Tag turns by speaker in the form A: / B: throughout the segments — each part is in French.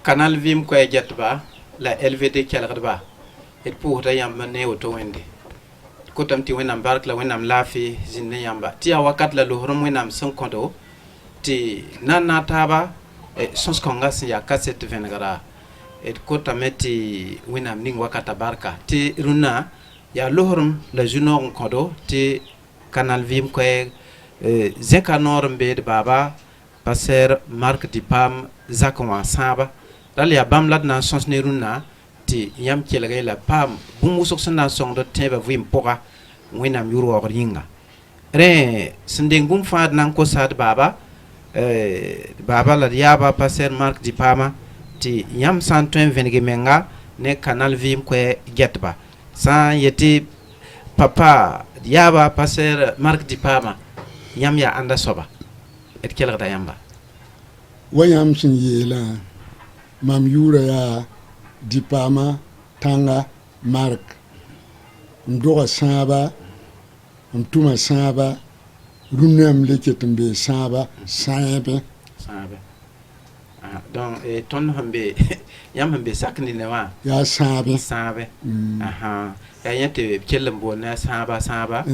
A: Canal Vim ko jetba la LVD kelgdba et pour ta yamba ne auto wende ko tamti wenam bark la wenam lafi zinne yamba ti awakat la lohrum wenam son kondo ti nana taba e sons konga sin ya cassette vengara et ko tameti wenam ning wakata barka ti runa ya lohrum la juno kondo ti Canal Vim ko zekanor mbed baba passer Marc Dipam zakwa saba dal ya bam lad na sons ne runa ti yam kelga la pam bumu sok sna song do teba vim poka winam yuro or yinga re sinding bum faad nan ko sad baba baba la yaba passer Marc Dipama ti yam santwen venige menga ne Canal Vim ko getba sa yeti papa yaba passer Marc Dipama yam ya anda soba et kelga da yamba
B: wayam sin yela mam yura ya Dipama tanga Marc mdoga saba mtuma saba runam leketumbe saba sabe
A: donc ton hambe yam hambe sakni ne wa
B: ya sabe
A: aha ya yente kellembo na saba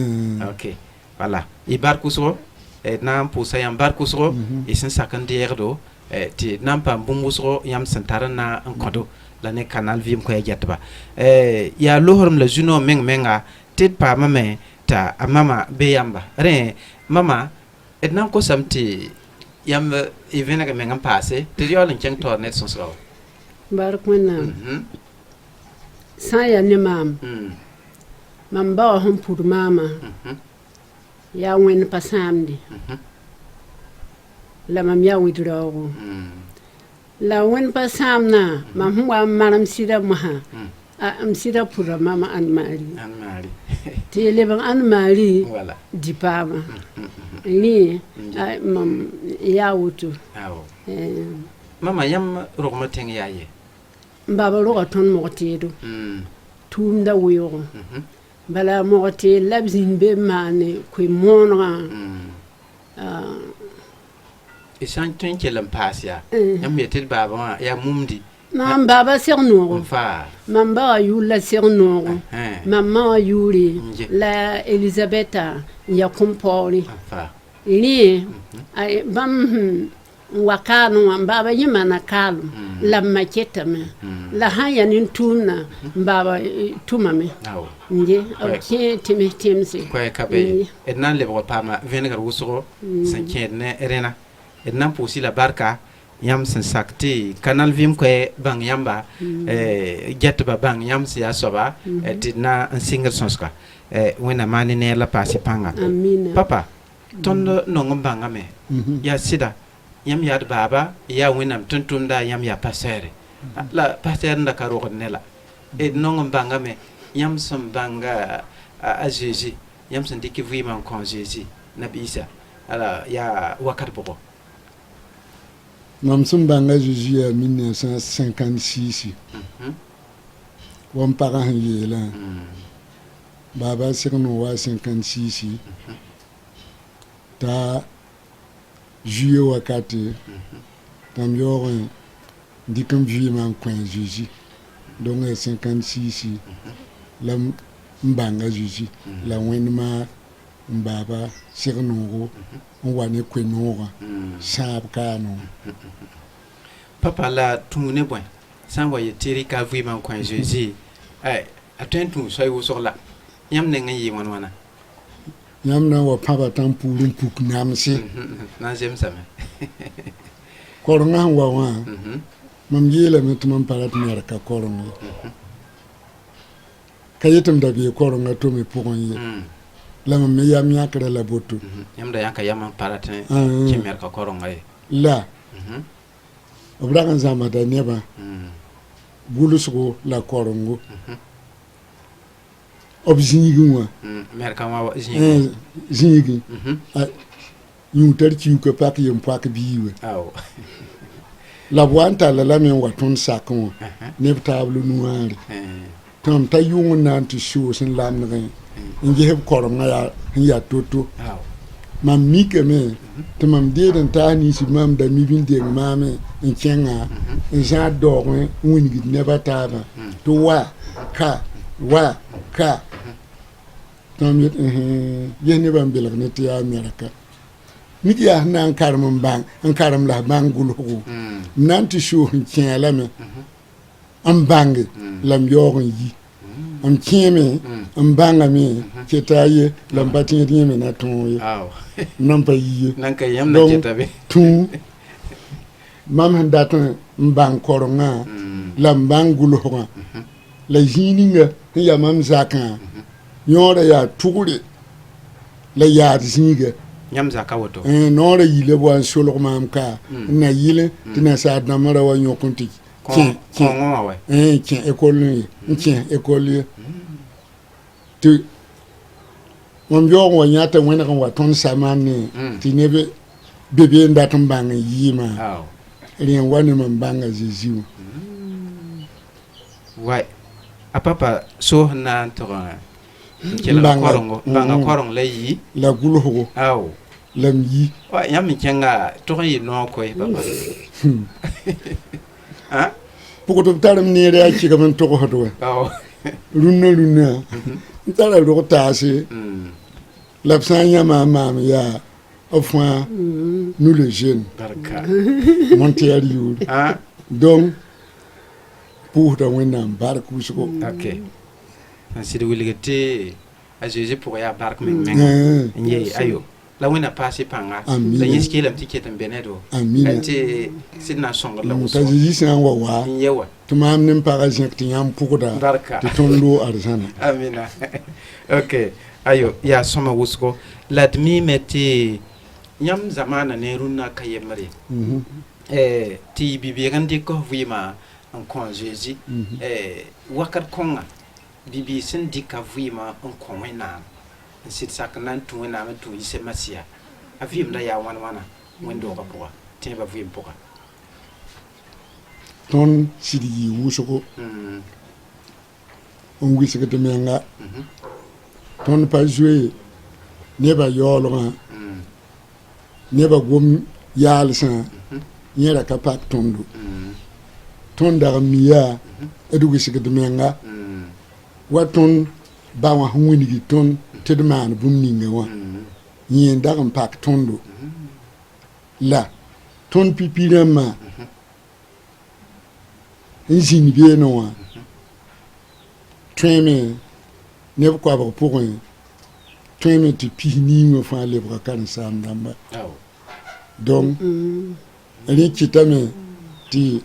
A: ok voilà ibar kusro nam pusa yam bar kusro isin sakan dierdo ti nampa bumusro yam santarana en kodo la ne Canal Vim ko jetba ya lohorm la juno menga tit pa mame ta mama be yamba re mama et nan ko samti yam evena ga menga passé te yo lan ceng to net son so
C: bar kwana sa ya ne mam ba hon pour mama ya wen pasamdi la mam ya widro la wen pasamna mam wa maram sida maha am sida pura mama an mari ti le ban an mari
A: voilà
C: Dipama ni mam ya wutu
A: mama yam rogma teng yaye
C: baba ro ton mo tedo tum da wuyo bala mo te labzin be mane ko monra
A: isan tun kelam pasia yam yetil baba ya mumdi
C: mam baba serno
A: fa
C: mam ba yulla serno mamma yuri la Elisabetta ya kompori
A: fa
C: ni ay bam wakano baba yimana kalu la maketa me la haya nin tuna baba tuma me nje ok timsi
A: ko kabe et nan le pama venegar wusoro sanke ne rena et nan posi la barka yam sen sakti Canal Vim ko bang yamba getba bang yam si asoba et na un single sonska wena mani ne la pasi panga papa ton no ngombanga me ya sida yam ya baba ya wenam tuntunda yam ya pasere la pasere nda karo nela et no ngombanga me yam som banga a Jésus yam sen diki vraiment kon Jésus nabi Isa ala ya wakat boko
B: mam som banga Jésus en 1956 wam parent yela baba sirno wa 56 ta juillet wakati tam yorin dikam vraiment coin Jésus donc 56 la mbanga Jésus la wenma mbaba sirno on wane kwenora sab kano
A: papa la tumune bon sans voyer tiri ka vraiment coin Jésus attentu soy wo sur la yam ne ngi wana
B: yam na wa papa tam pulum puk namsi
A: na jem sama
B: koronga wa mam yela metum parat merka koronga kayetum da bi koronga to me pogonye la me yam yakra la botu
A: yam da yanka yam parat ki merka koronga
B: la b rag n zãmsda nebã gʋlsgo la korengo b zĩigẽ wã zĩigẽ yũu tar kiuka pak yem poak biiwe la b wa n talla lame n wa tõnd sakẽ wã neb taabl nuaare tɩ t'a yʋng n na n tɩ soos n lamdgẽ n gesb korengã n yaa to-to mam mikame tɩ mam deed n taas ninsi mam da mib n deng maame n kẽnga n zãad daoogẽ n wingd nebã taabã tɩ wa ka tõnd yet ges nebã n belg ne tɩ yaa Amerika mik yaa sẽn na n karem la bãng gʋlsgo m na n tɩ soos n kẽ lame n bãnge la m yaoog n yi m kẽeme n bãngame ket a ye la m pa tẽed yẽme na tõog ye m nan pa yi ye tũ mam sẽn dat n bãng korengã la m bãng gʋlsgã la zĩig ninga sẽn yaa mam zakã yõorã yaa tʋgre la yaad zĩiga
A: yãmb zaka woto
B: noorã yila b wa n solg maam ka n na yɩl tɩ nasaar-dãmbã ra wa yõk n tɩ kẽ école ye n kẽ école ye tɩ mam yaoog n wa yã t'a wẽneg n wa tõnd samaan ne tɩ neb bebe n dat n bãng n yɩɩmã rẽ wa ne mam bãng a Zeezi wã
A: wai a papa soos n na n tʋg bãnga koreng la yi
B: la gʋlsgo la m yi
A: yãmb n kẽnga tʋg n yɩ noog koe papa
B: pʋgd b tar m neer yaa kɩgm n togsd wa rũnnã n tara rog taase la b sã n yãma n maam yaa b fãa nous le jeune Montréal yʋʋr donc pʋʋsda wẽnnaam bark wʋsgo
A: n sɩd wilg tɩ a Zeezi pʋgã yaa bark meng n ye ayo la wẽnna paasɩ pãnga la yẽs keelame tɩ ket n be nedo tɩ sɩd na n sõngd la
B: t'a Zeezi sã n wa wa
A: n ye wa
B: tɩ maam ne pagã zẽk tɩ yãmb pʋgda tɩ tõnd loog arzãna
A: amina ok ayo yaa sõma wʋsgo la d miime tɩ yãmb zamaana ne rũnnã ka yembre tɩ bi-beeg n dɩk vɩɩmã n kõ Zeezi wakat kõnga bibi sẽn dɩka vɩɩmã n kõ Wẽnnaam n sɩd sak n na n tũ Wẽnnaam n tũ yɩse masiya a vɩɩmda yaa wãn-wãna wẽn-doogã pʋga tẽebã vɩɩm pʋga
B: tõnd sɩd yɩɩ wʋsgo n wisgd menga tõnd pa zoe nebã yaoolgã nebã gom yaalsã yẽra ka pak tõndo tõnd dag n miyaa d wisgd menga wa tõnd ba wã sẽn wilgi tõnd tɩ d maan bũmb ninga wã yẽen dag n pak tõndo la tõnd pipi rãmbã n zĩnd beene wã tõeme neb koabg pʋgẽ tõeme tɩ pis niingã fãa lebga karen-saam-dãmba donc rẽ kɩtame tɩ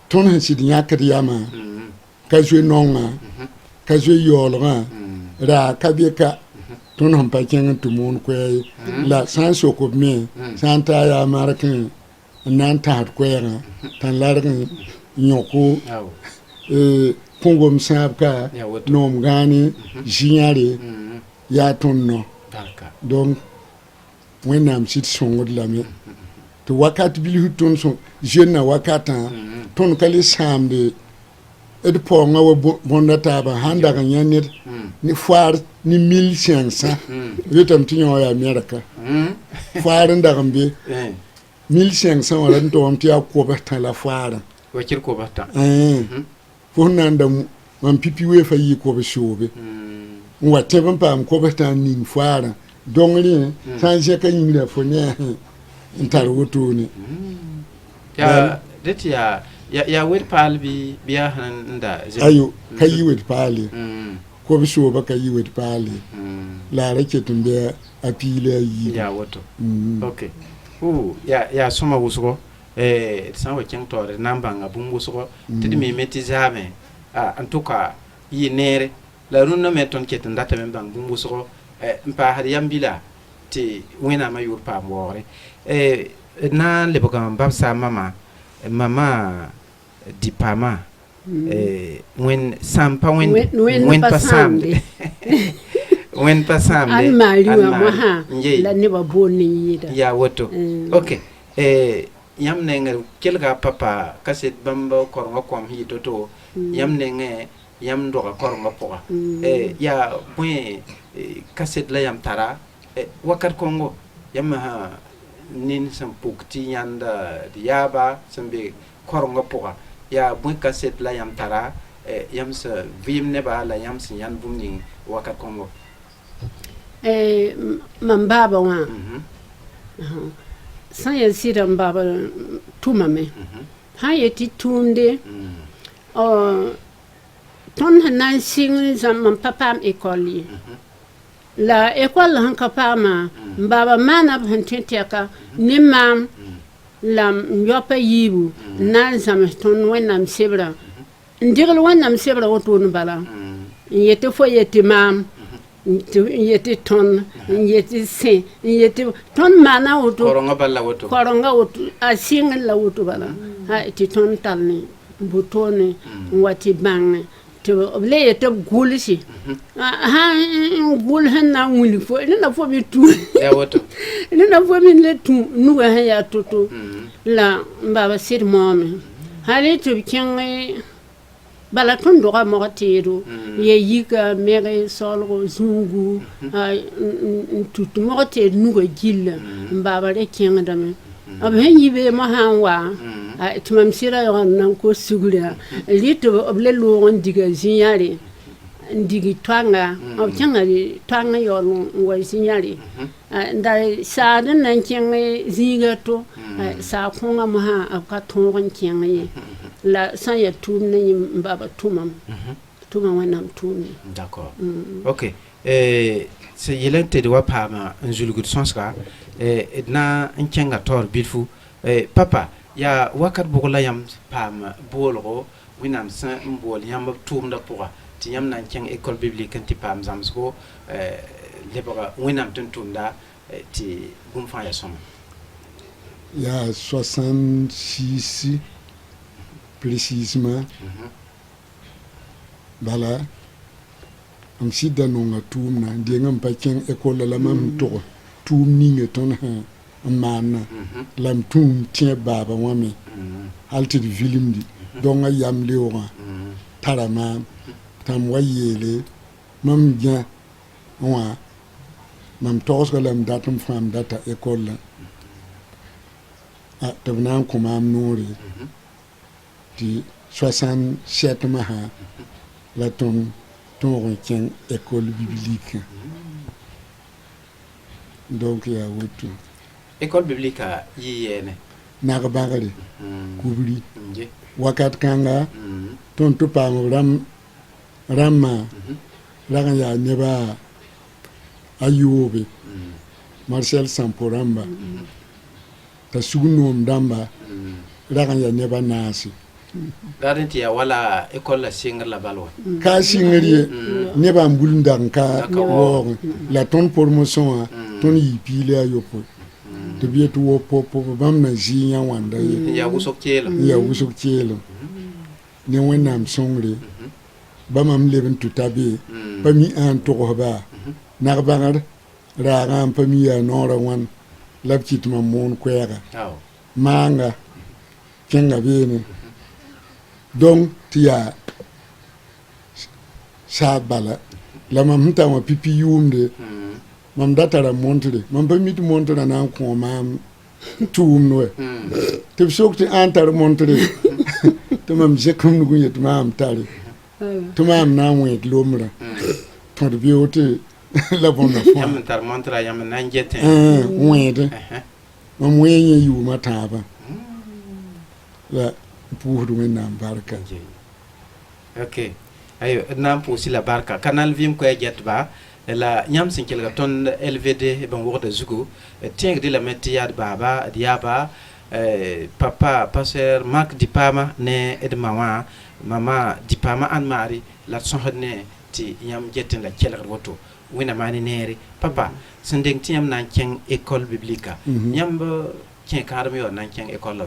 B: tõnd sẽn sɩd yãkd yamã ka zoe nongã ka zoe yaoolgã raa ka be ka tõnd sẽn pa kẽng n tɩ moon koɛɛ ye la sã n sokb me sã n taa yaa markẽ n na n tãsd koɛɛgã t'a larg n yõko pũgem sãabka noom gãane zĩyãre yaa tõnd no donc wẽnnaam sɩd sõngd lame tɩ wakat bilsd tõnd jeunã wakatã tõnd ka le sãamde d paoongã wa bõnda taabã sãn dag n yã ned ne faar ne 1500 retame tɩ yõ yaa Amerika faar n dag n be 1500 wã ra n togem tɩ yaa kobs tã la faarã
A: wakir kobs tã
B: fo sẽn na n da mam pipi weefã yɩ kobs soobe n wa tẽb n paam kobs tã n ning faarã dõng rẽ sã n zẽka yĩngrã fo ne n tar wotone
A: det yaa wed paal bɩ yaa sẽn n da
B: ayo ka yɩ wed paal ye kobs sooba ka yɩ wed paal ye la a ra ket n bɩ a piile a yɩɩ
A: yaa woto ok yaa sõma wʋsgo d sã n wa kẽng taoore d na n bãnga bũmb wʋsgo tɩ d miime tɩ zaame n tʋka yɩ neere la rũnnã me tõnd ket n datame n bãng bũmb wʋsgo n paasd yam-bila tɩ Wẽnnaamã yʋʋr paam waoogre d na n lebg n bab saam mama mama di pama when sampa when pasamde when pasamde
C: an maliwa maha la ne ba bonni yida
A: ya woto okay yam nenge kelga papa kaset bamba koronga kom hito to yam nenge yam doga koronga poa ya bwe kaset la yam tara wakat kongo yam ha nin sam pukti yanda diaba sambe koronga poa ya bwe kaset la yam tara yam sa vim ne ba la yam sin yan bumni wakat kongo
C: mambaba wa san ya sira mbaba tuma me ha yeti tunde ton hanan sing zam papa école la école han kapama mbaba mana han tenteka ni mam lam yopa yibu nan zam ton wenam sebra ndigel wenam sebra wotun bala yete fo yete mam yete ton yete se yete ton mana woto koronga woto a singel la woto bala ha ti ton talni butone wati bang to le to gulsi ha gul hanna wuli fo ni na fo bi tu
A: ya woto
C: ni na fo min le tu nu ha ya toto la mbaba sir mome hali to kin bala ton doga mo tiro ye yiga mere solgo zungu tutu mo te nugo gilla mbaba le kin dame ab hen yibe mo hanwa tumam sira yo nan ko sugura lito oble lo on diga zinyari ndigi twanga ob changari twanga yo wa zinyari nda sa den nan kin ziga to sa kunga mo ha abka ton kin yi la san ya tum ne mbaba tumam wanam tumi
A: d'accord OK c'est yelente de wapama nzulugud sonska na nkenga tor bilfu papa ya wakat bugula yam pam bolgo winam san mbol yam tum da poa ti yam nan keng école biblique ti pam zamsko lebara winam tum da ti gumfa ya som
B: ya 66 précisément bala am sida nonga tumna ngam pa keng école la mam to tum ninge ton ha manna lam tum tie baba wami alti vilimdi donga yam lewa tarama tam wayele mam ja wa mam tos galam datum fam data école a tabna ko mam nori di 67 maha la ton tien école biblique donc ya wutu
A: école biblique yiyene
B: naga bagari kubri wakat kanga ton to pam ramma raga ya neba ayubi Marcel Samporamba ta sugunom damba raga ya neba nasi
A: garanti ya wala école la single la balwa
B: ka singri neba mbulndan ka wo la ton promotion ton yipile ayopo to bietu wo popo bam na jinya wanda
A: ya wusokelo
B: ne wenam songre bamam leben tutabe pami an to ba na bangar ra pami ya nora wan labchit mamon kwega manga kenga bene donc tia sabala la mam tama pipi yumde mam datara montre mam pamit montre na ko mam tum no te sokti antar montre to mam jekum nugo yet mam tari to mam na wet lomra pour biote la bonne fois
A: yam tar montre yam na njete
B: wet mam wenye yu mataba la pour wenam barka
A: OK ayo nam pour si la barka kanal vim ko jet ba la nyam sin kelga ton LVD ban woda zugo tieng de la metiyad baba diaba papa passer Marc Dipama ne edmawa mama Dipama an mari la sohne ti nyam jetten la kelga woto wina mani nere papa sendeng tiam nan keng école biblique nyam ba kien kadam yo nan keng école la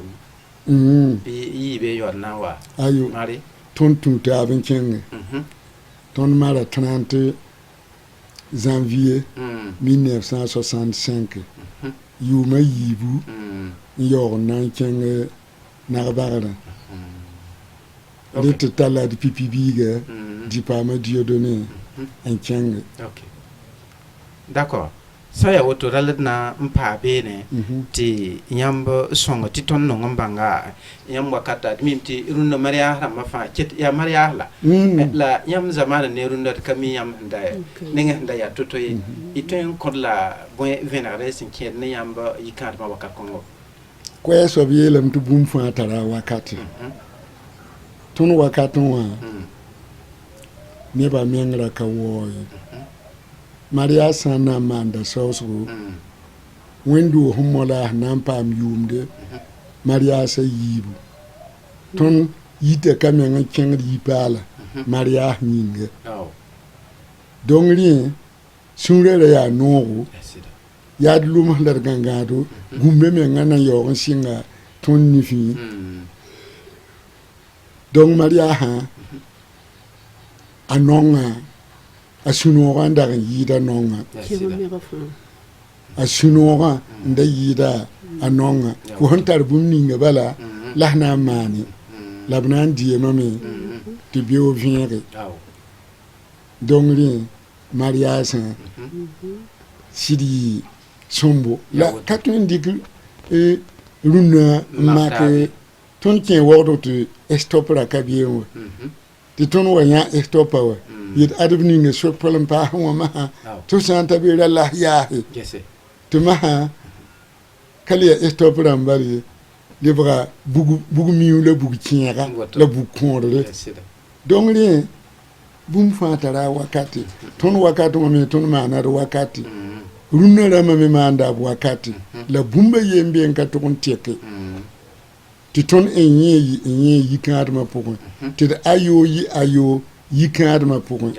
A: yi be yor na wa
B: ayo
A: mari
B: ton tuta abin kenge ton mara 30 janvier 1965 yuma yibu yor nan kenge narbara de tala di pipi biga di pama Dieudonné en kenge
A: OK d'accord so ya woto raladna mpa bene ti nyamba songo ti ton no ngambanga nyam wakata mimti runna maria rama fa ket ya maria la nyam zamana ne runna kami yam nda ninga nda ya toto yi iten kodla bon venare sin ket ne yamba yikar ma wakat kongo
B: ko so bielam tu bum fa tara wakati tun wakatun wa ne ba mengra ka woy Maria sana manda sausu wendu humola nan pam yumde Maria sa yibu ton yite kamenga kengri pala Maria ninge dongri sunrere ya nogu ya dluma dar gangado gumbe me ngana yo singa ton nifi dong Maria ha anonga asunoga nda yida nonga asunoga nda yida anonga ko hontar bumninga bala lahna mani labnan die mami to bio viere dongri mariage sidi sombo la katun digl luna make ton tien wordo to stopra kabien ti ton wanya stopa wa yit adubni nge so problem pa wa ma to santa bi la ya to ma kali stopra mbari libra bugu miu le bugu tienra la bugu kondre donc rien bum fatara wakati ton wakati mo ton ma na wakati runna rama me manda wakati la bumba yembe en ka ton teke ti ton enye yikadma pokon ti ayo yikadma pokon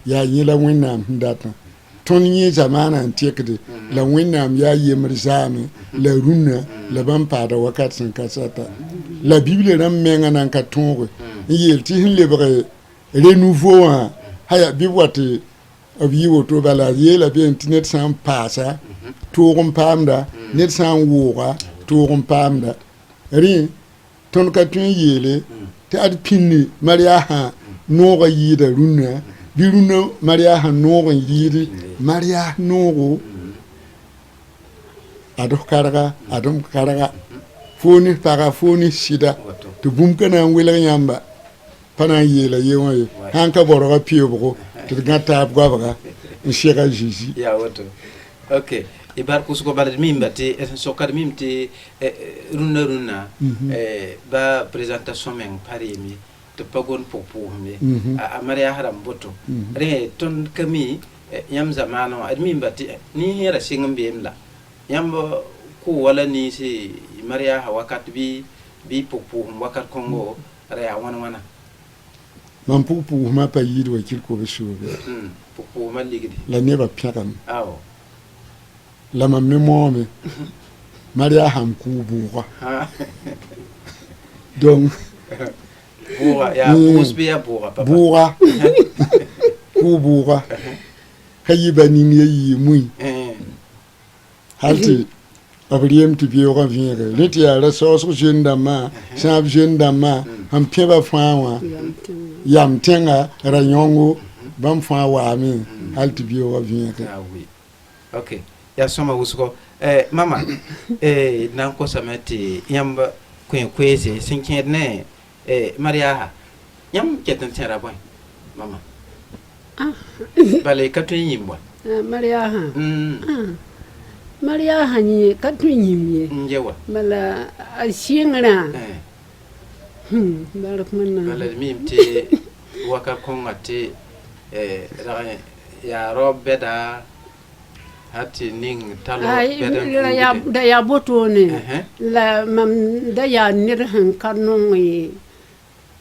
B: ya yela wennam ndata ton nye zamana antekde la wennam ya yemr zame la runna la bampada wakat san kasata la bible ram menga nan ka tongo yel ti hin lebre renouveau haya biwati abi woto bala yela bi internet san pasa torum pamda net san wora torum pamda ri ton ka tun yele te ad pinni maria ha noga yida runna bi runna maria ha noga yidi maria nogo adom karaga foni para foni sida to bum kana wela nyamba pana yela yewa hanka boroga piebo to gata abgwabaga nshega jiji
A: ya woto OK ibar kusko balad mimbati sokar mimti runna ba présentation men parimi to pagon popo mi amaria haram boto re ton kami yam zamano admimbati ni hera singam bemla yam ko wala ni si maria ha wakat bi popo wakat kongo re wana
B: man popo ma pa yido wakil ko besho
A: popo ma ligidi
B: la neba piakam
A: aw
B: la ma mémoire Maria ham kubuwa donc
A: buwa ya musbiya buwa papa
B: buwa kubuwa kayiba ni yi muy halti abriem tu bi ora viere leti ya ressource jeune dama champ jeune dama ham pieba fawa yam tenga ranyongo bam fawa mi halti bi ora viere
A: ah oui OK ya soma usko mama nan ko samati yamba kwese sinkin ne maria yam ketan tera boy mama bale katun yimbo
C: maria ha ni katun yimye
A: njewa
C: bala ashingra bala manna
A: bala mimti waka kongati ya robeda hati ning talo
C: beden da ya botone la mam da ya nirhan kanon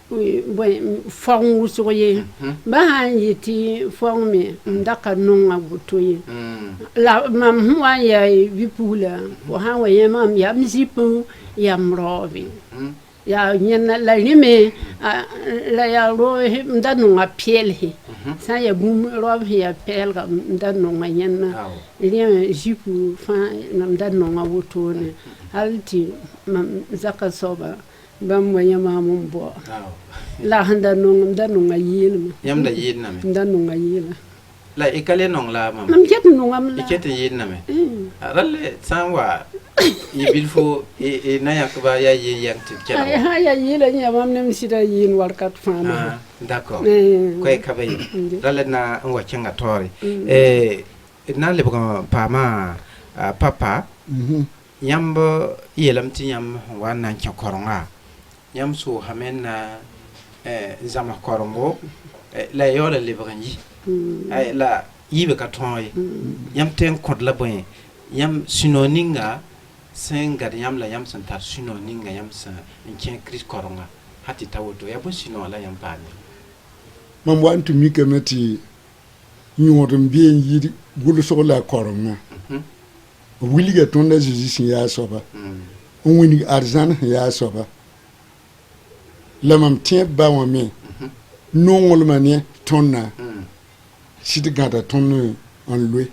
C: fong wusgo ye ba han yiti fong me ndaka nonga buto ye la mam wa ya vipula o han wa ye mam ya mzipu ya mrovi ya nyena la rime la ya ro nda nonga pielhe sa ya bum rovi ya pelga nda nonga nyena ile jipu fa nda nonga buto ne alti mam zaka soba bam wa yama mum bo la handa nda nonga yilma
A: yam da yin na me
C: nda nonga yila
A: la ikale nong la mam
C: mam jet nonga la
A: ikete yin na me ralle sanwa ibilfo na yakba ya yi yang tip kala
C: ay ha ya yila nya mam nem sida yin warkat fama
A: d'accord koy kabay ralle na ngwa chenga tori na le ko pama papa yambo yelam ti yam wana nkoronga yam so hamen na zama korongo la yola libranji ay la yibe ka toy yam ten kod la boy yam sinoninga senga yam la yam santar sinoninga yam sa en kris koronga hati tawoto ya bo sino la yam pani
B: mam wantu mi kamati nyorum bien yidi gulu so la koronga wiliga tonda jisin ya soba wini argent ya soba lamam tiep ba wa me nongol mane tonna sidi gata tonne en loué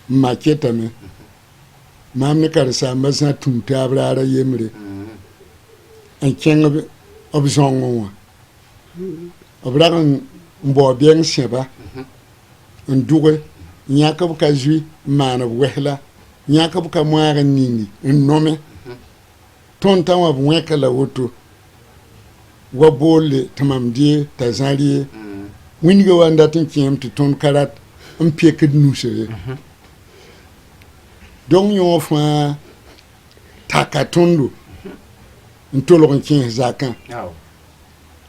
B: maketa me mamne kar sa mazna tumta abrara yemre en kenga objongo wa obragan mbo bien seba en douwe nyaka buka jui mana wehla nyaka buka mwara nini en nome tonta wa weka la woto wa bole tamam die tazali winiga wanda tin kiem to ton karat un pieked nusere donc yo fa takatondo ntolo kon kien zakan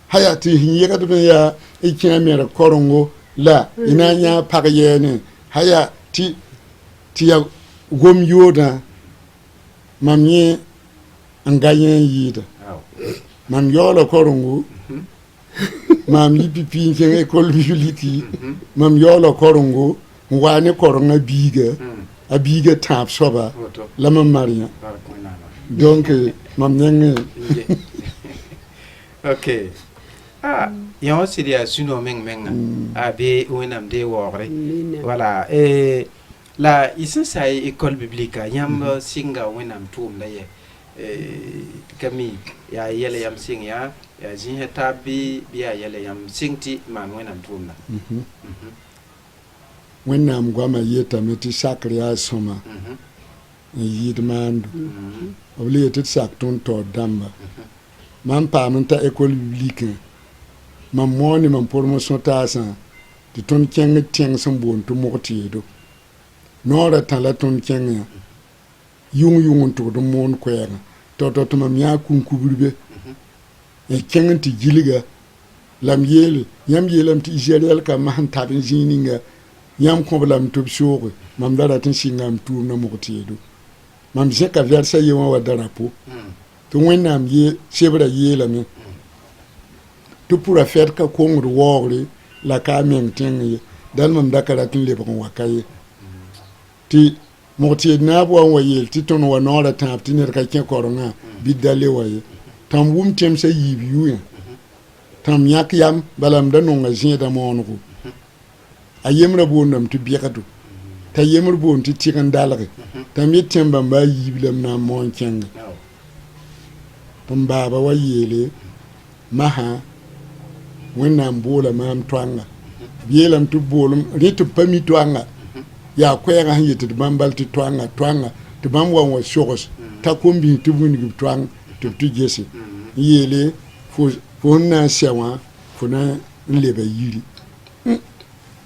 B: hayati hinyega to ya ikiamera korongo la inanya pagayene haya ti ya gom yoda mamye angayen yida mam yola korongo mam lipipi ngene école biblique mam yola korongo wane koronga biga abiga tap soba la mam maria donc mam nyenge
A: ok yon sidia suno menga abe wenam de wogre voilà la isin sai école biblique yam singa wenam tum la ye kami ya yele yam sing ya jin tabi biya yele yam singti man wenam tum na
B: wenam gwama yeta meti sakri ya soma yidmandu obli tet sak ton to damba man pa man ta école biblique mam moni mam promotion tasa ti ton keng tieng sambon to mokti do nora tala ton keng yung to do mon kwera to mam ya kun kuburbe e keng ti giliga lam yelam ti israel ka man tabin jininga yam ko lam to shore mam dara tin singam tu na mokti do mam je ka versa yewa wa darapo to wenam ye sebra yelame to pour faire ka kongr wogre la ka men tenye dan mam dakara tin le bon wakaye ti moti na bo wa yel ti ton wa nora tap tin ka ken koronga bidale waye tam wum tem sa yibiyu tam yak yam balam da no nga jeda monko ayemra bonam ti biakatu ta yemr bon ti tikan dalare tam yetem bamba yibilam na mon kenga baba wa yele maha wenam bola mam twanga yelam tu bolum ritu pami twanga ya kwera hanyete bambal ti twanga to bamwa wa shogos ta kombi tu buni twang to tu jesi yele fo na shawa fo na leba yiri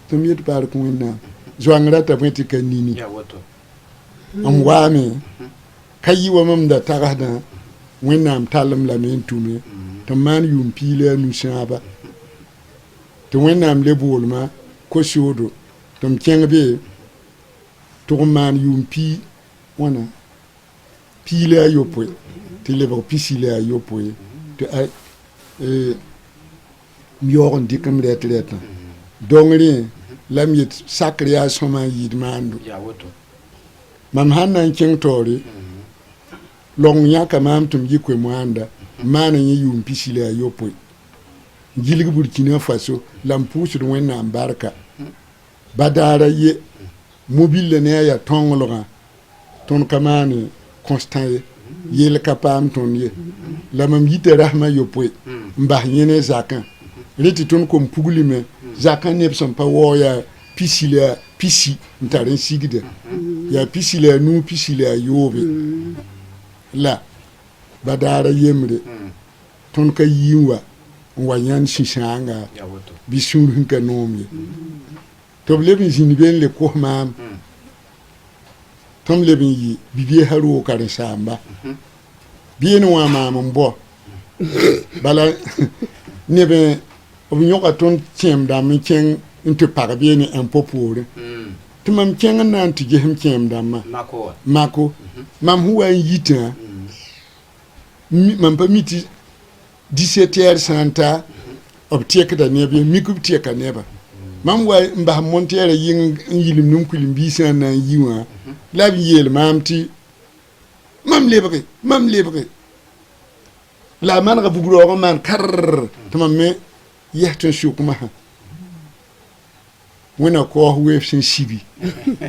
B: to mi to par ko wenam zwanga ta penti kanini
A: ya woto
B: am wame kayi wa mam da tagada wenam talam la men tume to man yum pile nu shaba to wenam le bolma ko shodo to mkengbe to man yum pi wana pile ayopo ti le pisile ayopo tɩ m yaoog n dɩk m rɛt-rɛtã dõngrẽ la m yet sakr yaa sõma n yɩɩd maando mam sãn na n kẽng taoore lɔng yãka maam tɩ m yɩ koe-moanda n maana yẽ yʋʋm pisi la a yopoe n gilg burkina faso la m pʋʋsd wẽnnaam barka badaara ye mobile ne a yaa tõnglgã tõnd ka maane constant ye yel ka paam tõnd ye la mam yita rasmã yopoe n bas yẽ ne zakã reti tõnd kom puglime zakã neb sẽn pa waoo yaa pisi la pisi n tar n sigda yaa pisi la a nuu pisi la a yoobe la badaara yembre tõnd ka yɩɩ n wa yãnd sũ-sãanga bɩ sũur sẽn ka noom ye tɩ b leb n zĩnd be n le kos maam tɩ m leb n yɩ bi-beesã roog karen-saamba bɩ ne wã maam n bao bala neb b yõga tõnd kẽem-dãmb n kẽng n tɩ pag beene impôt poorẽ tɩ mam kẽng n na n tɩ ges m kẽem-dãmbã mako mam sẽn wa n yitã mam pa mi tɩ 17 heure sã n ta b tekda neb ye mik b teka neba mam wa n bas monteɛra yɩng n yilm nin-kulim-biisã n na n yi wã la b yeel maam tɩ mam lebge la a manega bug-raoog n maan karr tɩ mam me yɛs tɩ n sʋk masã wẽna kaoos weef sẽn sigi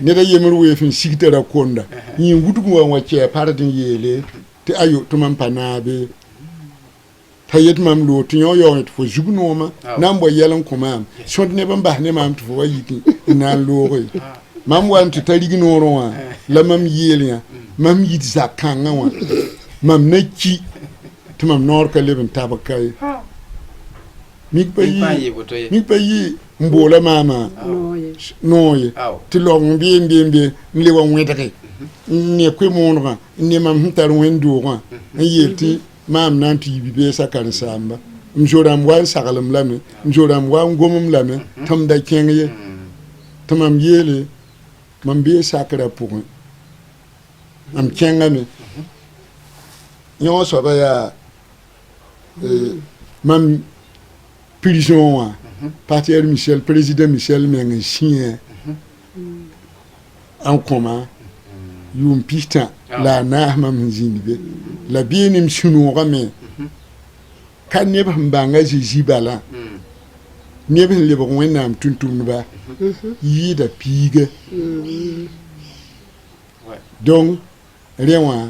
B: ned a yembr weef n sig tara konda yẽ wudg wa n wa kɛɛ pard n yeele tɩ ayo tɩ mam pa naabe t'a yet mam loog tɩ yõ yaoog tɩ fo zug nooma na n bao yɛl n kõ maam sõd neb n bas ne maam tɩ fo wa yik n na n looge mam wa n tɩ ta rig noorẽ wã la mam yeel yã mam yit zak-kãngã wã mam na ki tɩ mam noor ka leb n tabg ka ye mik pa yɩ n boola maama noog ye tɩ laoog n been n le wa wẽdge n ne koe-moonegã n ne mam sẽn tar wẽn-doogã n yeel tɩ maam na n tɩ yi bi-beesã karen-saamba m zoram wa n saglem lame m zoram wa n gomem lame tɩ m da kẽng ye tɩ mam yeele mam bee sakrã pʋgẽ mam kẽngame yõ soaba yaa mam prison wã partenaire Michel président Michel meng n sĩã n kõma yʋʋm pis-tã la a naas mam sẽn zĩnd be la beene m sũ-noogame ka neb sẽn bãng a Zezi balã neb sẽn lebg wẽnnaam tʋm-tʋmdba yɩɩda piiga donc rẽ wã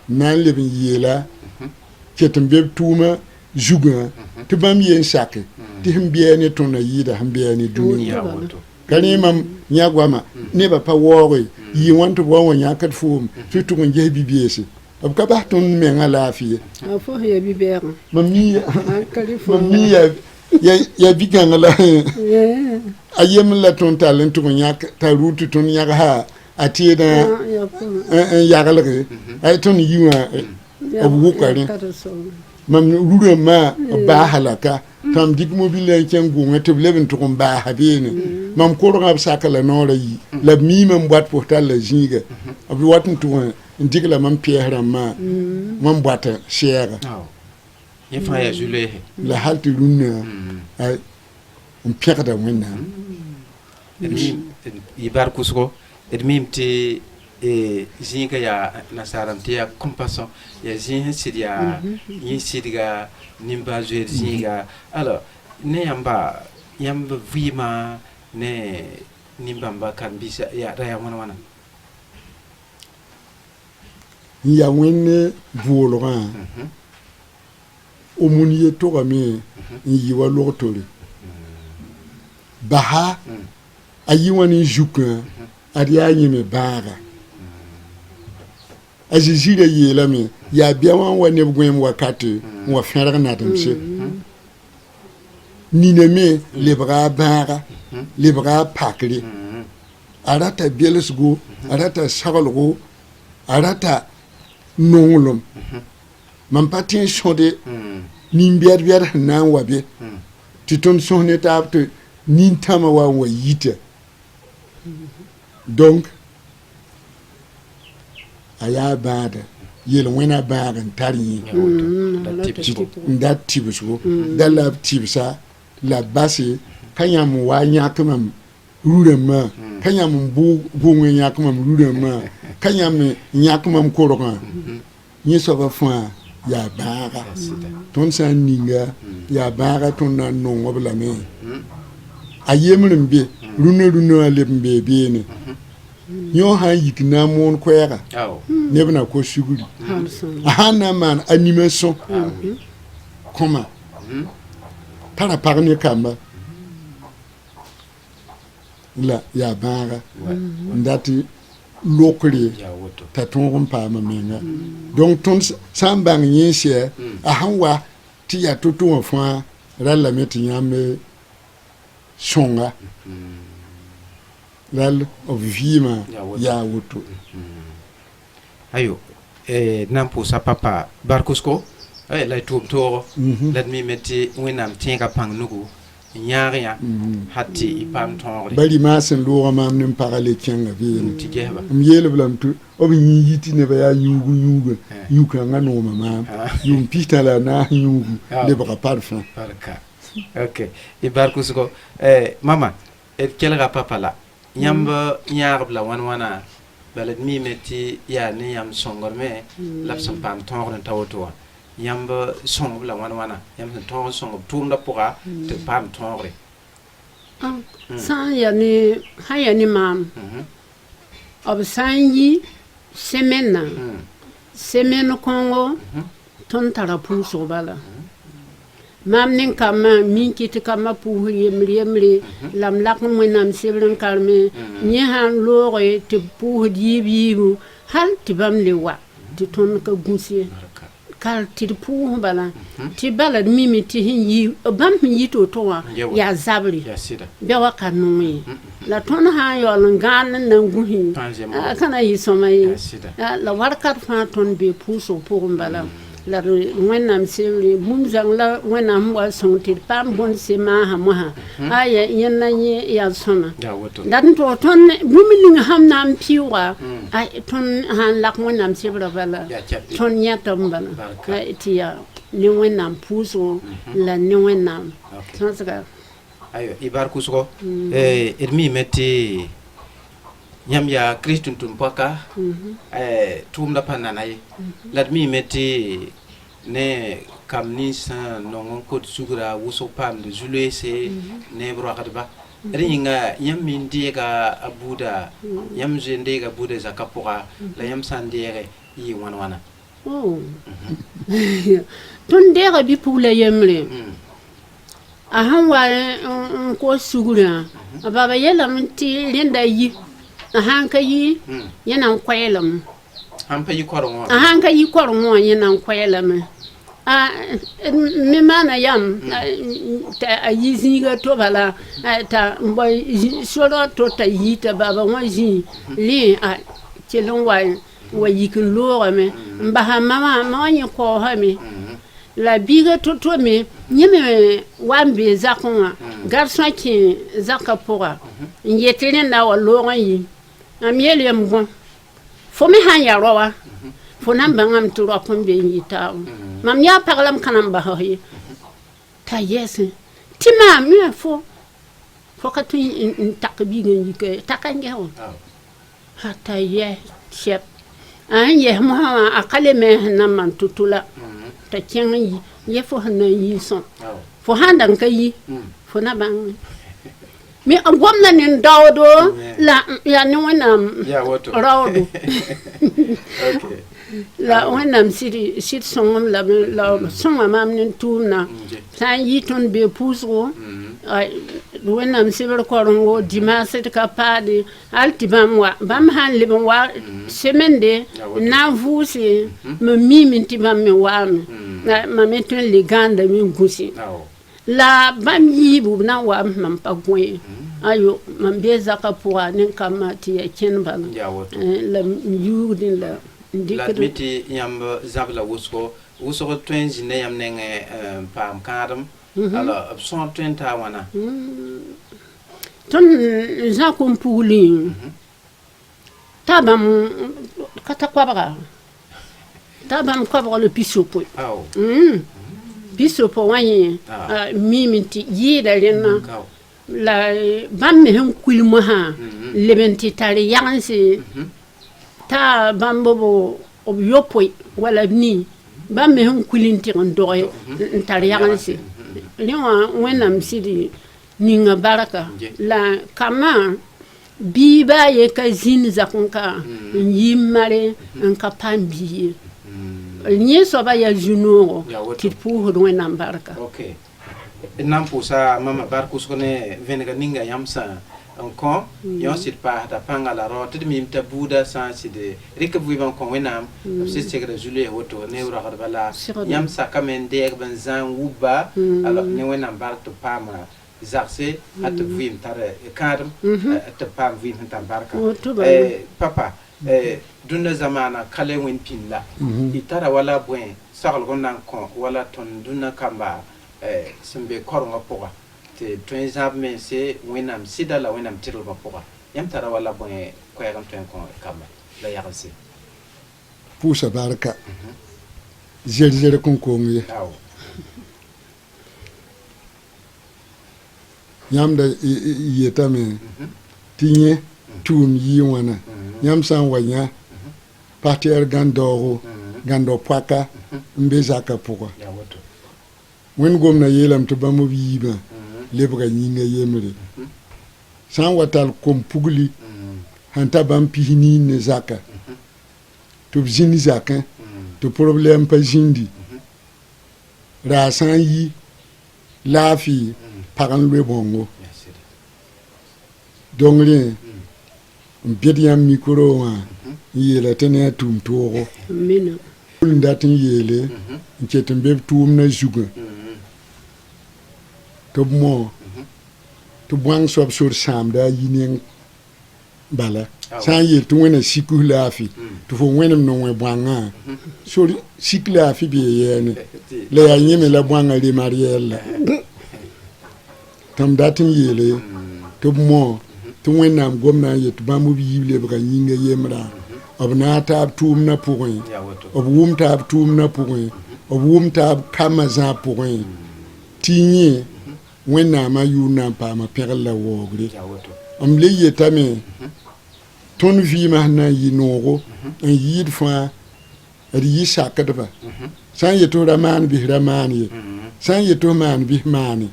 B: na n leb n yeela ket n be b tʋʋmã zugã tɩ bãmb yen sake tɩ sẽn bɩa ne tõnd a yɩɩda sẽn bɩa ne dũniyã ka rẽ mam yã goama nebã pa waooge yɩ wãn tɩ b wa n wa yãkd foom tɩ tʋg n ges bi-beese b ka bas tõnd mengã laafɩ ye mam mi ya bi-gãng la a yem la tõnd tall n tʋg n yãk t'a rʋʋ tɩ tõnd yãgsa a teedã n yaglge ay tõnd yi wã b wʋka rẽ mam rurãmbã b baasa laka tãm dɩk mobile n kẽng gʋngẽ tɩ b leb n tʋg n baasa beene mam korgã b saka la noorã yi la b miimã n boat pʋs tall la zĩiga b wat n tʋg n dɩk la mam pɛɛs rãmbã mam boata sɛɛga la hal tɩ rũnnã n pẽgda wẽnnaam
A: y bar kusgo d mim tɩ zĩiga yaa nasaarãm tɩ yaa compassion yaa zĩig sẽn sɩd yaa yẽ sɩdga nimbaa zoeed zĩiga alors ne yãmba yãmb vɩɩmã ne nimbãmba karen-biisã ra yaa wãna
B: n ya wẽnne voolgã o mun ye togame n yɩ wa log-tore basa a yɩ wã ne zukã ad yaa yẽme bãaga a Zezi ra yeelame yaa bɩa wã n wa neb gõeem wakate n wa fẽrg nademse nina me lebga a bãaga lebga a pakre a rata belsgo a rata saglgo a rata nonglem mam pa tõe n sõde nin-bɛd-bɛd sẽn na n wa be tɩ tõnd sõs ne taab tɩ nin-tãmã wa n wa yita donc a yaa bãada yel wẽna bãag n tar yẽ n dat tibsgo da la b tibsa la base ka yãmb n wa yãk mam rurãmbã ka yãmb n bʋʋngẽ yãk mam rurãmbã ka yãmb n yãk mam korgã yẽ soaba fãa yaa bãaga tõnd sã n ninga yaa bãaga tõnd na n nong b lame a yemr n be rũnã wã leb n bee beene yõ sã n yik na n moon koɛɛga neb na ko sugri a sã n na n maan a nima sõ kõma tara pag ne kamba la yaa bãaga n dat lokre t'a tõog n paama menga donc tõnd sã n bãng yẽnsɛ a sãn wa tɩ yaa to-to wã fãa ra lame tɩ yãmb sõnga rall b vɩɩmã yaa woto
A: ayo nan pʋʋsa papa barkusko la y tʋʋm toogo la d mime tɩ wẽnnaam tẽega pãng nugu n yãag yã ha tɩ y paam tõogre
B: bari maa sẽn loogã maam ne pagã le kẽnga beene
A: tɩ gesba
B: m yeelb lame tɩ b yĩ yiti nebã yaa yũugu yũ-kãngã nooma maam yʋʋm pistã la naas yũugu lebga par fãa
A: ok y barkusgo mama d kelga papa la yãmb yãagb la wãn-wãna bala d miime tɩ yaa ne yãmb sõngrme la b sẽn paam tõogr n ta woto wã yãmb sõngb la wãn-wãna yãmb sẽn tõog n sõng b tʋʋmdã pʋga tɩ b paam tõogre
C: sã n ya ne sã n ya ne maam b sã n yi semɛnã semɛn kõngo tõnd tara pʋʋsg bala maam nin kambã min kɩ tɩ kambã pʋʋsd yembre la m lak n wẽnnaam sebr n karme yẽ sã n looge tɩ b pʋʋsd yiib hal tɩ bãmb le wa tɩ tõnd ka gũs ye kal tɩ d pʋʋs bala tɩ bala d mime tɩ sẽn yi bãmb sẽn yi to-to wã yaa zabre bɩ wa ka nong ye la tõnd sã n yaool n gãand n na n gũsi ka na yɩ sõma ye la warkat fãa tõnd bee pʋʋsg pʋgẽ bala la wẽnnaam sebre bũmb zãng la wẽnnaam wa sõng tɩ d paam bõn se maasã mosã aya yẽnd na yẽ yaa sõma dat n tog tõnd bũmb ning sãn na n pɩʋga tõnd sã n lak wẽnnaam sebrã bala tõnd yãta n bala tɩ yaa ne wẽnnaam pʋʋsgo la ne wẽnnaam sõsga
A: ayo y barkusgo d miime tɩ yãmb yaa kirist n tʋm poaka tʋʋmda pa nana ye la d miime tɩ ne kam nins nong n kot sugra wʋsg paamd zu-loeese ne b roagdba d yĩnga yãmb min deega a buuda yãmb zoe n deega buuda zakã pʋga la yãmb sã n deege yɩ wãn-wãna
C: tõnd deega bɩ-pug la yembre a sãn wa n kos sugrã a baba yelame tɩ rẽnda yi a sãn ka yi yẽ na n koɛɛlame
A: sãn pa yi korẽ wã
C: a sãn ka yi korẽ wã yẽ na n koɛɛlame me maana yam t'a a yi zĩiga to bala t'a sorã to t'a yi t'a baba wã zĩ rẽ a kell n wa yik n loogame n basa mama wã yẽ kaoosame la biiga to-to me yẽ me wa n bee zakẽ wã garçõ kẽ zakã pʋga n yet rẽnda wa loog n yi am yel yam gõ fo me sã n ya rao wa fo na n bãngame tɩ raop n be n yɩ taab mam yaa pag la m ka na n basg ye t'a yɛsẽ tɩ maam me fo ka tõe n tak biig n yika taka n ges wa t'a yɛ sɛb a sẽn yɛs mosã wã a ka le me sẽn na n maan to-to la t'a kẽng n yi yɛ fo sẽn na n yi sõm fo sã n da n ka yi fo na bãngme me gomna ne daodo la ya ne wẽnnaam raoodo la wẽnnaam sɩd sõngem la sõma maam ne tʋʋmdã sã n yɩ tõnd bee pʋʋsgo wẽnnaam sebr korengo dimaasd ka paade hal tɩ bãmb sã n leb n wa semende n na n vʋʋse mam miime tɩ bãmb me waame mame tõe n le gãandame n gũse la bãmb yiibu b na n wa mam pa gõe ayo mam bee zakã pʋga nin-kambã tɩ ya kẽnd bala la m yuugdẽ la
A: la d mi tɩ yãmb zãb la wʋsgo tõe n zĩnda yãmb nengẽ n paam kãadem ala b sõor tõe n taa wãna
C: tõnd zãk n puglẽ t'a bãmb ka ta koabga ta bam ko le pisopo
A: aw
C: pisopo wani mi minti yida lenna la bam me hem kulmo ha lebenti tare yansi ta bambo ob yopoi wala ni bam me hem kulinti ndoy tare yansi lewa wenam sidi ninga baraka la kama biba ye ka zin zakunka yimare nka pambi ni so ba ya juno ti pour wenam baraka
A: okay nam pusa mama barkus kone venga ninga yamsa encore yon sit pa ta panga la rote de mim ta buda sans de rek vivant kon wenam c'est segre julie woto ne wura ga bala yamsa kamen de ban zan wuba alors ne wenam bar to pama zarse at vim tare kadam at pam vim tan barka papa dunna zamana kale wen pinla itara wala buen sagal gonan kon wala ton dunna kamba sembe koronga poga te twenzab men se wenam sida la wenam tirol ma poga yam tara wala bon ko yagam twen ko kamba la yaganse
B: pusa baraka jere kon ko ngi yam da yetame tinye tum yi wana yam san wanya partir gando paka mbeza ka poga wen gomna yelam to bamu biba lebga nyinga yemre san watal kom pugli hanta bam pihini ne zaka to zini zaka to problem pa jindi ra san yi lafi paran le bongo dongre mbidiam mikoro wa yela tene tum toro
C: mina
B: ndatin yele nchetum be tum na juga to mo to bwang sob sur sam da yinin bala san yel to wena sikula fi to fo wenem no we bwanga sur sikla fi be yene le ya nyeme la bwanga le mariella tam datin yele to mo to wena gomna yet bamu bi yible ba nyinga yemra obna tab tum na pourrin obwum tab tum na pourrin obwum tab kamaza pourrin tinye wena ma yuna pa ma perla wogre am le yetame ton vi ma na yinogo en yid fa ri sakadba san yeto raman bi ramani san yeto man bi mani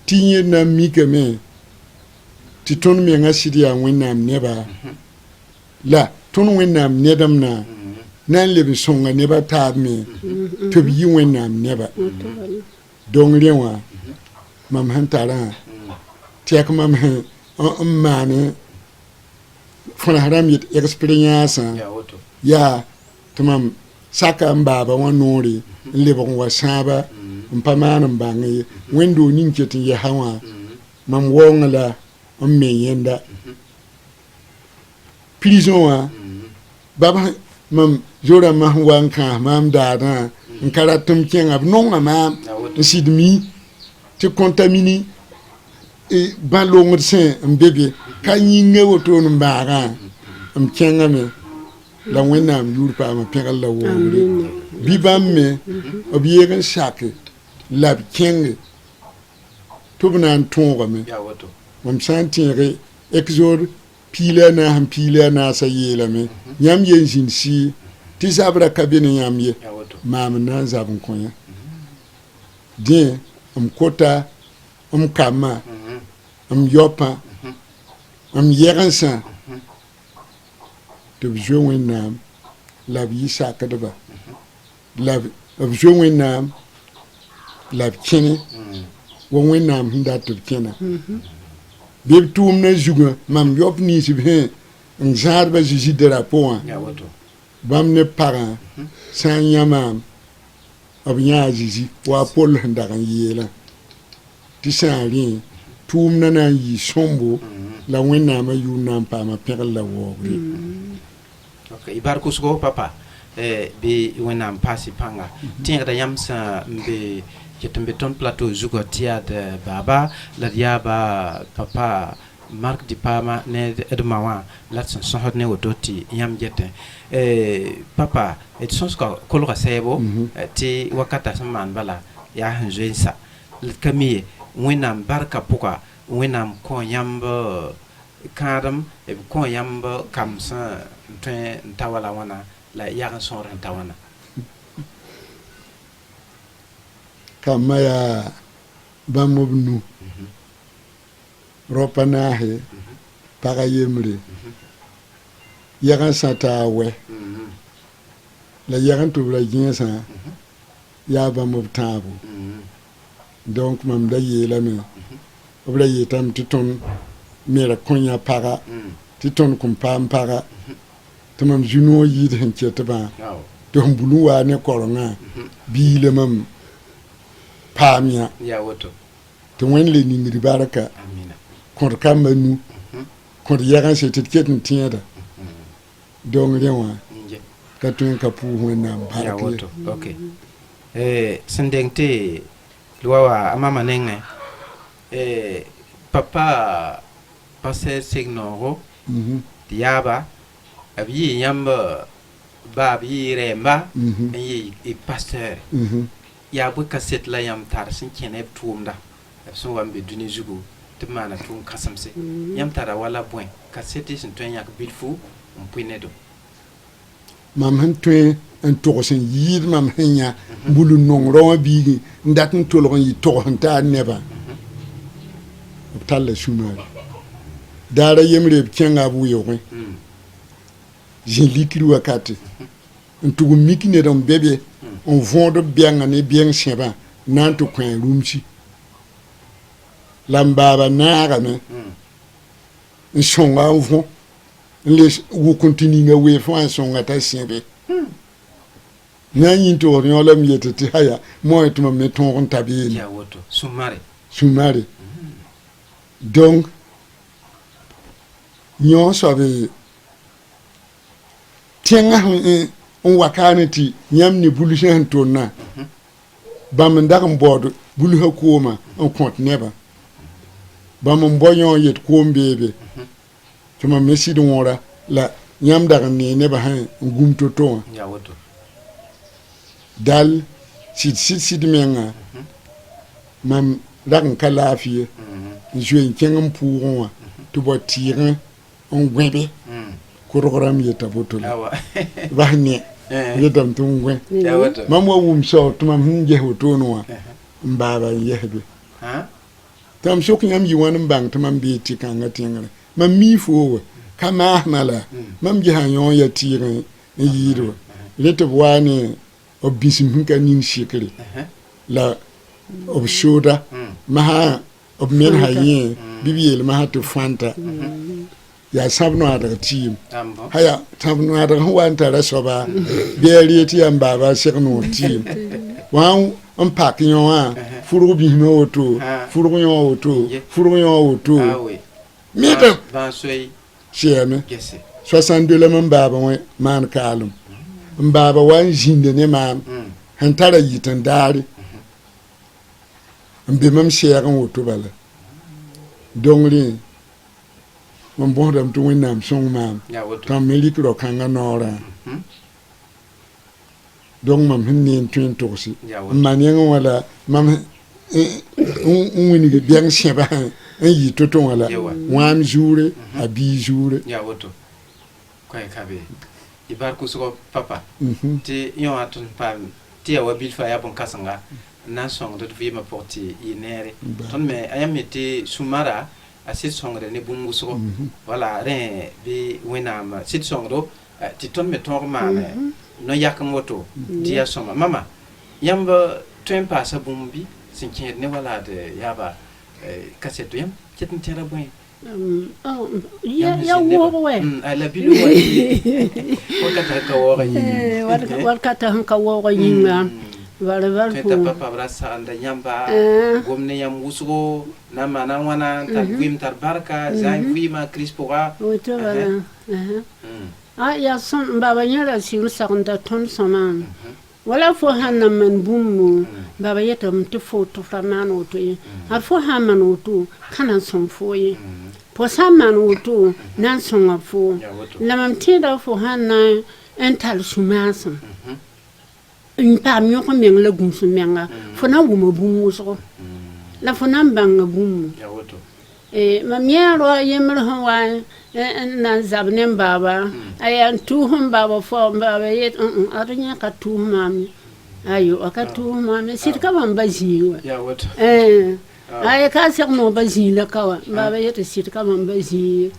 B: tinye na mikeme ti ton me ngasidia wena neba la ton wenam nedam na nan lebi songa neba tab me to bi wenam neba dong lewa mam hantara tek mam mane fona haram yit experience ya tamam saka mbaba wanori lebo wa saba mpamana mbangi wendo ninketin ya hawa mam wongala me yenda prison wa baba mam jora ma wanka mam dada nkara tum kenga nonga mam sidmi te contamini e balong sen mbebe kanyi ngewoto mbara kenga me la wenam yurpa ma pegal la wo bibam me obiegen shake lab kenge tubnan tonga me mam santire exode pila na sa yela me nyam yen jinsi ti zabra kabine nyam ye mam na zabun konya de kota kama yopa yegansa to jowen nam la bi sakadaba la jowen nam la kene won nam hinda to kena bib tum na juga mam yop ni si be nzarba jiji drapeau bam ne para san yamam abnya jiji wa pol ndagan yela ti sari tum na yi sombo la wena ma yu nam pa ma perla wo
A: okay ibarku sko papa be wena pasi panga tinga yamsa be jetumbe ton plateau zugo tia de baba la diaba papa mark di pama ne edmawa la son sohot ne wototi yam jete papa et sons ka kolga sebo ti wakata saman bala ya hanjoinsa kamiye winam barka puka winam ko yamba kadam e ko yamba kamsa tawala wana la yagan son tawana
B: kamaya bamobnu ropanahe paga yemre yagan sata we la yagan to la jinsa ya bamob tabu donc mam da yela me obla yetam titon mera konya paga titon kum pam paga tamam juno yid hen chetba don buluwa ne koronga bi le mam pamia
A: ya woto
B: to wen le ningri baraka
A: amina
B: kon kamanu kon yagan setet ketin tiada donc rewa ka tun ka pu wona baraka
A: ya woto okay sendengte luawa amama nenge papa passe signoro diaba abi yamba babi remba yi pasteur ya bu kaset la yam tar sin kene tuumda so wambe duni jugo te mana tum kasamse yam tara wala point kaseti sin to yak bilfu on puinedo
B: mam han to en to sen yid mam hanya bulu nongro bi ndat to lo yi to ta neba talla shumar dara yemre kenga bu yo je likiri wakati ntugu mikine don bebe on vondo bien ne bien cheba nanto kwen rumchi lambaba naga me nsonga uvon les wo continue nga we fo nsonga ta siebe nyanyi to nyola miete ti haya mo etuma meton tabi
A: ya woto
B: sumare donc nyon sabe tienga on wakanati nyamni bulushan tonna bam ndakam bodo bulu hakoma on compte neba bam mbonyo yet kombebe tuma mesi do wora la nyam daga ne neba han gumto to
A: ya woto
B: dal sit menga mam daga kalafiye jouer kengam pour to bo tirer on gwebe kurogram yeta botol bahne yedam tungwe mamwa wumso tuma hinje hotonwa mbaba yehbe tam sok nyam yiwan mbang tuma mbiti kanga tingre mam mi fo kama mala mam je hanyon ya tire yiro lete bwane obisim hinka nin shikri la obshoda maha obmen hayen bibiyel maha to fanta ya sabno ada team haya sabno ada wanta rasoba beri ti amba ba sekno team wan on pak nyoa furu bi me oto furu nyo oto meta
A: ban soy
B: cheme 62 le mbaba we man kalum mbaba wan jinde ne mam hantara yitan dari mbe mam shegan oto bala dongli mon bon dam to winam song mam tam melik ro kanga nora donc mam hinni twin tosi manien wala mam wini ge bien cheba yi toto wala wam joure abi joure
A: ya woto koy kabe ibar ko so papa ti yon atun pam ti awa bil fa ya bon kasanga na song de vi ma porti inere ton me ayamete sumara asit songre ne bungu so wala ren bi winam sit songro ti ton me tor mane no yak moto dia soma mama yamba twen passa bumbi sinkin ne wala de yaba kasetu yam cetin tera boy
C: ya wo we
A: ala bilu wakata ka wo ganyi
C: wakata ka wo ganyi wala
A: ko papa brasa anda nyamba gomne yam wusugo na mana wana ta gwim tar barka zai gwima crispora
C: oto wala ya son baba nyara si usakunda ton soman wala fo hanna man bummu baba yeta mtu foto famano to yi har fo hamano to kana son foye po saman woto nan songa fo la mam tida fo hanna en tal sumasam in pa mi ko meng la gum sumenga fo na wuma bum wuso la fo nan banga bum mam yero yemr ho wa nan zabnen baba ayan tu hum baba fo baba yet adanya ka tu mami ayo aka tu mami sit ka ban baziwa ay ka ser no bazi la kawa baba yet sit ka ban bazi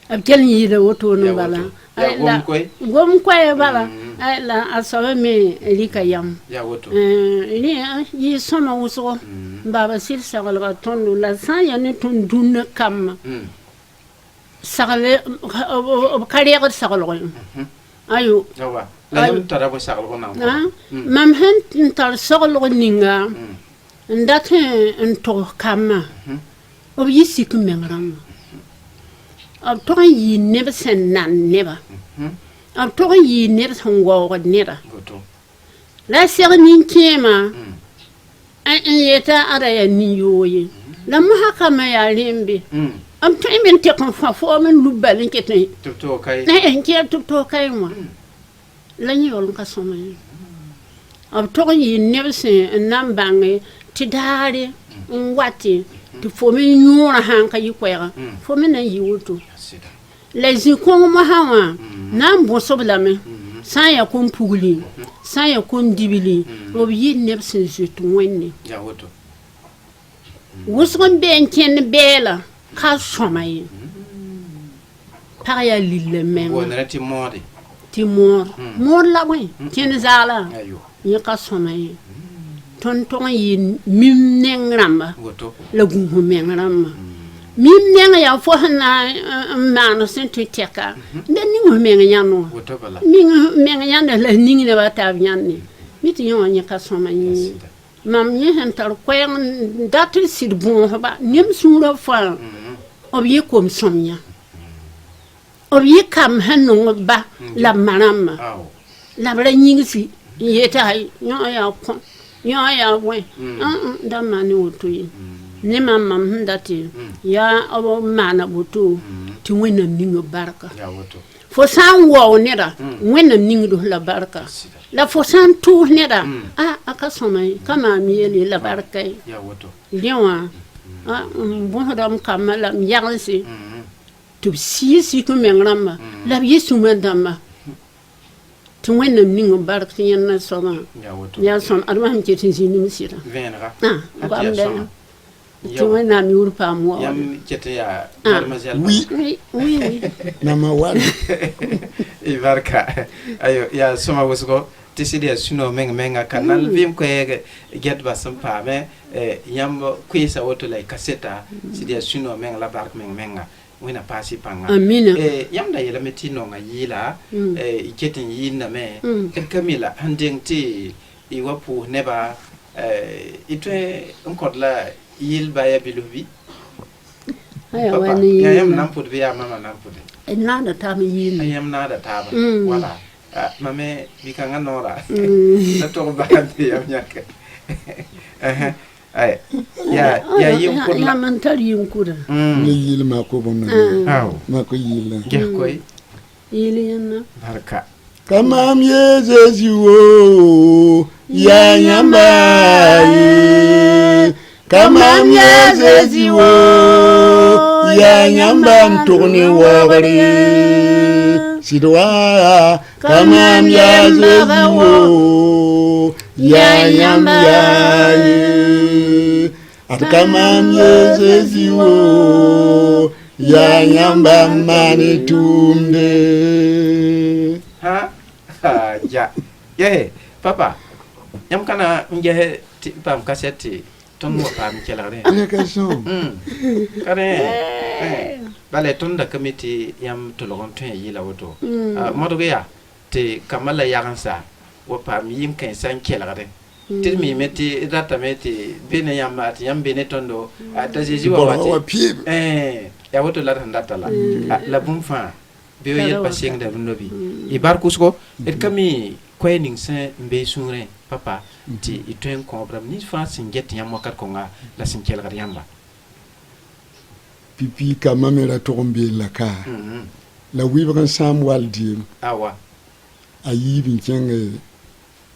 C: ab tel yi da woto no bala ay la gom koy bala ay la asabe me lika yam li yi soma wuso baba sit sagal ga tonu la san ya ne ton dun kam sagal kariya ga sagal ko ayo
A: la yam tara bo sagal ko na
C: mam hen tar sagal ko ninga ndate nto kama ob yisi ku mengram ab to yi neba sen nan neba ab to yi neba songo ko neba la ser nin kema an yeta ara ya ni yoyi la mu haka ma ya lembe am to men te kon fa fo men lubal nkete
A: to kai
C: en ke to kai mo la ni yol ka soma ab to yi neba sen nan bange ti daare wati ti fo mi nyura hanka yi kwera fo mi na yi wuto les ko ma hawa nan bo sobla me san ya kon pugli san ya kon dibili o yi nebsin zutu wenni
A: ya wuto
C: wusgon ben ken bela ka somay pa ya lille mem
A: wonra ti mori
C: ti mor la wen ken zala
A: ayo
C: yi ka somay ton yi mim nengramba la gungu mengramba mim nenga ya fo na mano sentu teka den ni mo menga nyano min menga nyanda la ningi ne bata nyanni miti yon nya ka soma yi mam ye hen tar kwen datul sid bon ba nim sura fa obi kom somnya obi kam hanu ba la manama la bra nyingisi yeta yo ya ko ya we da mani woto yi ne mamam ndati ya abo mana boto ti wenam ningo barka
A: ya woto
C: fo san wo neda wenam ningo do la barka la fo san tu neda aka somay kama mieli la barka
A: ya woto
C: liwa bon dam kamala yaglsi tu si ko mengrama la yesu mandama tu wenam ningo barka yana soma ya som armam ketin sinim sira
A: venra
C: gamde tu wenam yur pa mo
A: yam kete ya mademoiselle
C: oui
B: nama wala
A: ibarka ayo ya soma wosko tisidi suno menga kanal vim ko get basam pa me yam kuisa woto lay kaseta sidi suno menga la bark menga wena pasi panga
C: amina
A: yam da yela metino nga yila iketin yina me kamila handing ti iwapu neba itwe onkodla yil baya bilubi
C: wani
A: yam nampud via mama nampud
C: nada tam yil
A: yam nada taba wala mame bikanga nora na to bandi yam nyaka ay ya yim ko
C: la mental yim ko da
B: ni yil ma ko bon ma ko yil
A: ge koy
C: yil yana
A: barka
B: kamam yezezi wo ya nyambayi kamam yezezi wo ya nyamban tourni wogari sidwa kamam yezezi wo ya nyambayi at kamam yezezi wo ya nyamba mani tumde
A: ha ja ye papa yam kana nge pam cassette ton mo pam kelare
B: allocation
A: kare bale ton da committee yam to logon ton yi la woto modo ya te kamala yagansa wo pam yim kan san kelare til mi meti data meti bene yam at yam bene tondo ta jeji wa wati ya woto la data la bum fa be yel passing da nobi ibar kusko et kami koyening sen mbe sunre papa ti iten ko bram ni fa sin get yam wakat ko nga la sin kel gar yamba
B: pipi ka mamera togombe la ka la wibran sam waldim
A: awa
B: ayi bin kenge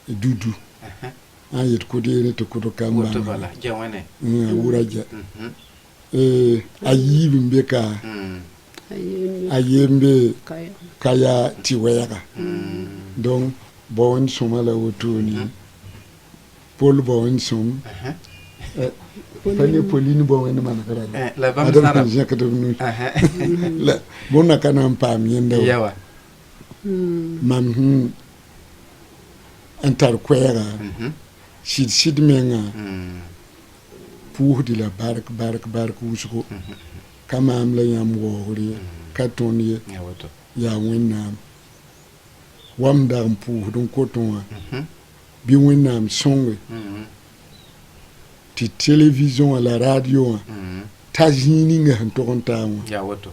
B: dudu ayet ko de to ko kamba
A: to bala jawane
B: wuraja ayi bin be ka ayembe kaya tiwera donc bon soma la wotoni Paul bon som Fani Pauline bon en man kara
A: la bam sara
B: la bona kana pam yenda
A: yawa
B: mam antar kwera sid menga pour de la bark usko kama am la yam wori katoni ya wennam wam dam pour don coton bi wennam songwe ti télévision à la radio tajini nga ntokonta
A: ya woto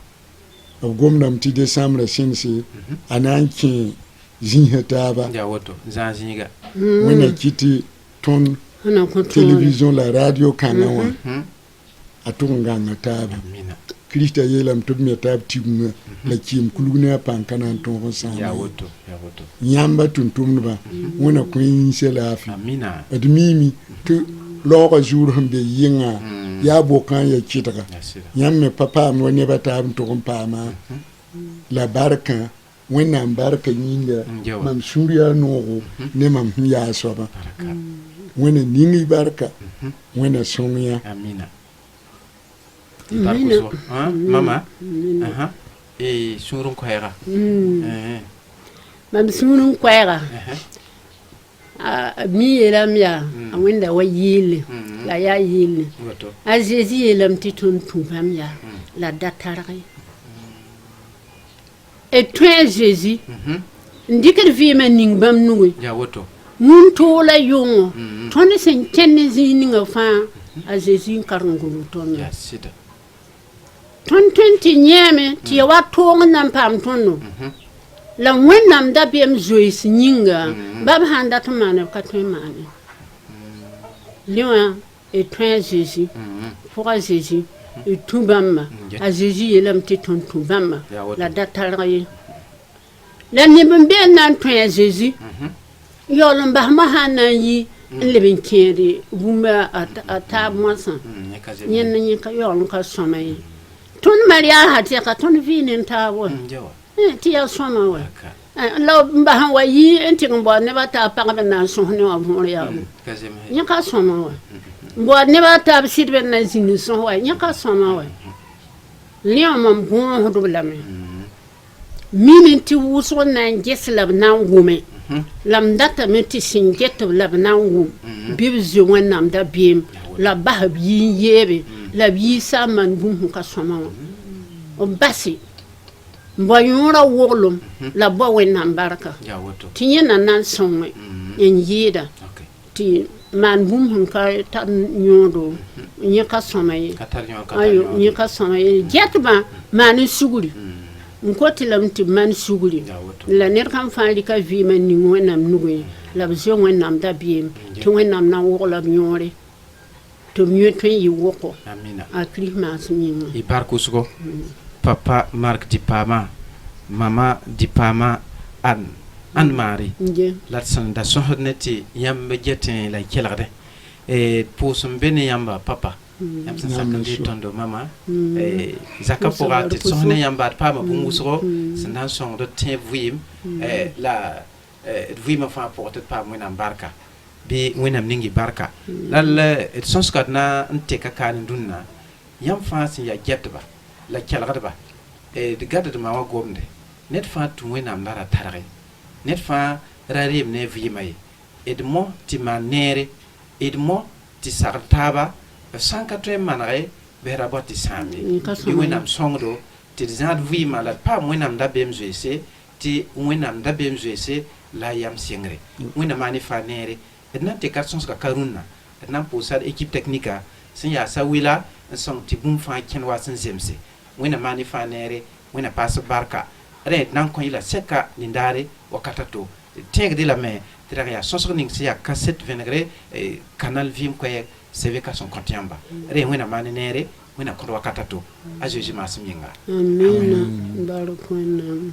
B: gomnam ti décembre sense ananki jinhetaba
A: ya woto zanzinga
B: wena kiti ton télévision la radio kanawa atunga ngataba Krista yelam to mi tab tigunga la kim kulugna pan kana ton sa
A: ya woto
B: nyamba tuntum ba wona ko yin lafi
A: amina
B: admimi to loga jour hambe yinga ya bokan ya kitaka nyamme papa mo ne bata to pa ma la barka wena barka nyinga mam suriya no ne mam ya soba wena ningi barka wena sonya
A: amina mama surun kwera
C: mam surun kwera mi yelam ya wenda wa yile la ya yile azezi yelam titun tubam ya la datare et toi Jésus ndikir vi ma ningbam nuwe
A: ya woto
C: mun to la yongo ton sen kenne zininga fa azezi karngulu ton
A: ya sida
C: ton 20 nyeme ti wa tonga nam pam tonno la wennam da biem zois nyinga bab handa to mane ka to mane liwa et toi Jésus pour Jésus et tout bamba a Jésus yelam ti ton tout bamba la dataraye la nimbe nan toi Jésus yolum ba ma hanan yi lebin kere bumba ata mosa nyen nyen ka yolum ka somay ton maria hatia ka ton vinin tawo ti ya soma wa la mba han wa yi enti ngbo ne bata pa ga na so ne wa bo ya nya ka soma wa mbo ne bata sirbe na zini so wa nya ka soma wa liya mam bon hodo lame mimi ti wuso na ngeslab na ngume lam data me ti singet lab na ngum bibzo wonnam da biem la bahab yi yebe la bi sa man bum ka soma wa o basi mbo yura wolum la bo wennam baraka tinye nan sonwe en yida ti man bum ka tan nyodo nyaka somaye ayo nyaka somaye jetba man suguri nkoti lam ti man suguri la ner kam faali ka vi man ni wonnam nugo la bzo wonnam da biem to wonnam na wola nyore to mieux to yi woko
A: amina
C: a Christmas nyima
A: i barku suko papa Mark Dipama mama Dipama an mari la sanda sohneti yambe jetin la kelade e posum bene yamba papa yam san sakandi tondo mama zaka pora ti sohne yamba pama bunguso sandan son de tin vuim la vuima fa porte pa mwena barka bi wenam ningi barka lal et sonskat na nteka kan dunna yam fa sin ya jetba la kelade ba de gadde ma wa gomde net fa tu wenam dara tarare net fa rarim ne vimay edmo ti manere edmo ti sartaba 180 manare bera boti sambi bi wenam songdo ti zad vima la pa wenam da bemzese ti wenam da bemzese la yam singre wenam mani fa nere edna te karson ska karuna edna posar équipe technique sin ya sa wila song ti bum fa ken wasin zemse wenam mani fa nere wenam pas barka red nan ko ila seka lindare wakata to teg de la main tira ya sosning sia cassette vinegre canal vim ko CV ka son kontiamba re wena manenere wẽnnaam kõd wakata to a Jésus maasem yĩnga
C: amina barak wẽnnaam